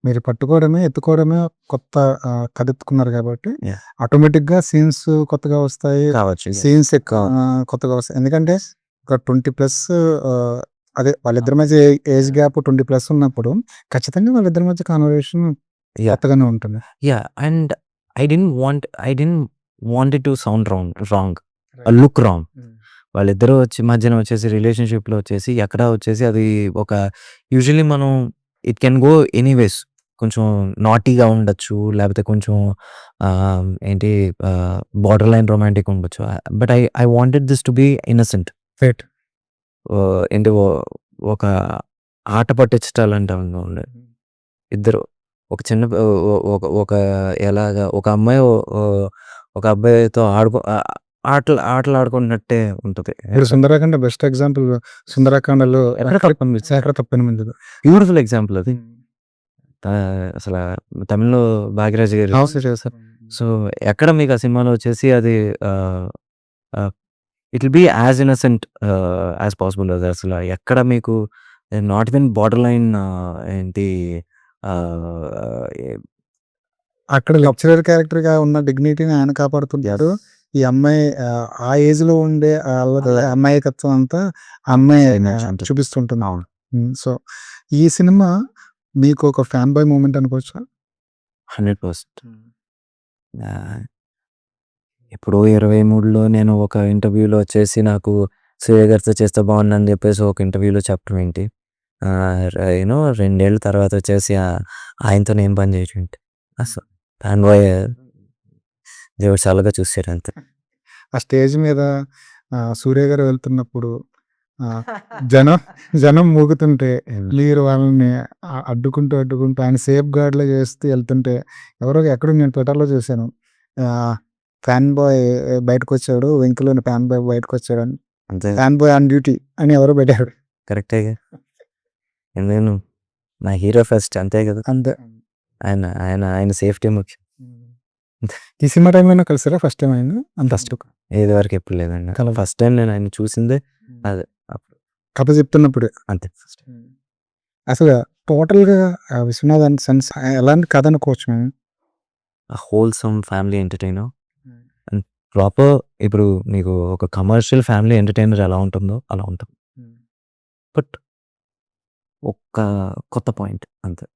మీరు పట్టుకోవడమే, ఎత్తుకోవడమే కొత్త కథెత్తుకున్నారు కాబట్టి యాహ్! ఆటోమేటిక్‌గా సీన్స్ కొత్తగా వస్తాయి. కావచ్చు. సీన్స్ కొత్తగా వస్తాయి. ఎందుకంటే ఒక 20+ అదే వాళ్ళిద్దరి మధ్య ఏజ్ గ్యాప్ 20+ ఉన్నప్పుడు ఖచ్చితంగా వాళ్ళిద్దరి మధ్య కన్వర్జేషన్ యాహ్! కొత్తగానే ఉంటుంది. Yeah! And I didn't want it to sound wrong. Look wrong. వాళ్ళిద్దరూ మధ్యన వచ్చేసి రిలేషన్‌షిప్‌లో వచ్చేసి ఎక్కడ వచ్చేసి అది ఒక యూజువల్లీ మనం ఇట్ కెన్ గో ఎనీవేస్. కొంచెం నాటీగా ఉండొచ్చు. లేకపోతే కొంచెం ఏంటి బోర్డర్ లైన్ రొమాంటిక్ ఉండొచ్చు. But I wanted this to be innocent. Fate. ఏంటి ఒక ఆట పట్టించటాలంటే ఉండే. ఇద్దరు ఒక చిన్న ఒక ఎలాగా ఒక అమ్మాయి ఒక అబ్బాయితో ఆటలాడుకున్నట్టే ఉంటది. ఇప్పుడు 'సుందరకాండ' బెస్ట్ ఎగ్జాంపుల్. 'సుందరకాండలో' ఎక్కడ తప్పనిపించదు. ఎక్కడ తప్పెనిమిది. బ్యూటిఫుల్ ఎగ్జాంపుల్ అది. అసల తమిళ్‌లో భాగ్యరాజ్ గారు చేశారు. సో, ఎక్కడ మీకు ఆ సినిమాలో వచ్చేసి అది ah, ah, it will be as innocent as possible. అది అసల ఎక్కడ మీకు నాట్ ఈవెన్ బోర్డర్ లైన్ ఏంటి ఆహ్, అక్కడ లెక్చరర్ క్యారెక్టర్‌గా ఉన్న డిగ్నిటీని ఆయన కాపాడుతుంటాడు. ఈ అమ్మాయి ఆ ఏజ్‌లో ఉండే అమాయకత్వం అంతా ఆ అమ్మాయి చూపిస్తుంటుంది. అవును. సో, ఈ సినిమా మీకు ఒక ఫ్యాన్ బాయ్ మూమెంట్ అనుకోవచ్చా? 100%. ఆహ్, ఎప్పుడో 23లో నేను ఒక ఇంటర్వ్యూలో వచ్చేసి నాకు సూర్య గారితో చేస్తే బాగుండని చెప్పేసి ఒక ఇంటర్వ్యూలో చెప్పడం ఏంటి. 2 ఏళ్ల తర్వాత వచ్చేసి ఆయనతో నేను పని చేయటం ఏంటి. అసలు ఫ్యాన్ బాయ్ దేవుడు చల్లగా చూసాడు అంతే. ఆ స్టేజ్ మీద సూర్య గారు వెళ్తున్నప్పుడు జనం జనం మూగుతుంటే మీరు వాళ్ళని అడ్డుకుంటూ ఆయన సేఫ్ గార్డ్‌లో చేస్తూ వెళ్తుంటే ఎక్కడో నేను ట్విట్టర్‌లో చూసాను. ఫ్యాన్ బాయ్ బయటకొచ్చాడు. 'వెంకిలోని' ఫ్యాన్ బాయ్ బయటకొచ్చాడని. అంతే ఫ్యాన్ బాయ్ ఆన్ డ్యూటీ అని ఎవరో పెట్టారు. కరెక్టేగా. నేను నా హీరో ఫస్ట్ అంతే కదా. అంతే. ఆయన సేఫ్టీ ముఖ్యం. ఈ సినిమా టైంలోనే కలిసారా ఫస్ట్ టైమ్ ఆయన? అంత ఇది వరకు ఎప్పుడు లేదండి. ఫస్ట్ టైం నేను ఆయన చూసిందే అదే అప్పుడు. కథ చెప్తున్నప్పుడే. అంతే. అసలు టోటల్‌గా 'విశ్వనాథ్ అండ్ సన్స్' ఎలాంటి కథ అనుకోవచ్చు మేము? Wholesome family entertainer. And proper ఇప్పుడు మీకు ఒక కమర్షియల్ ఫ్యామిలీ ఎంటర్‌టైనర్ ఎలా ఉంటుందో అలా ఉంటుంది. బట్ ఒక్క కొత్త పాయింట్ అంతే.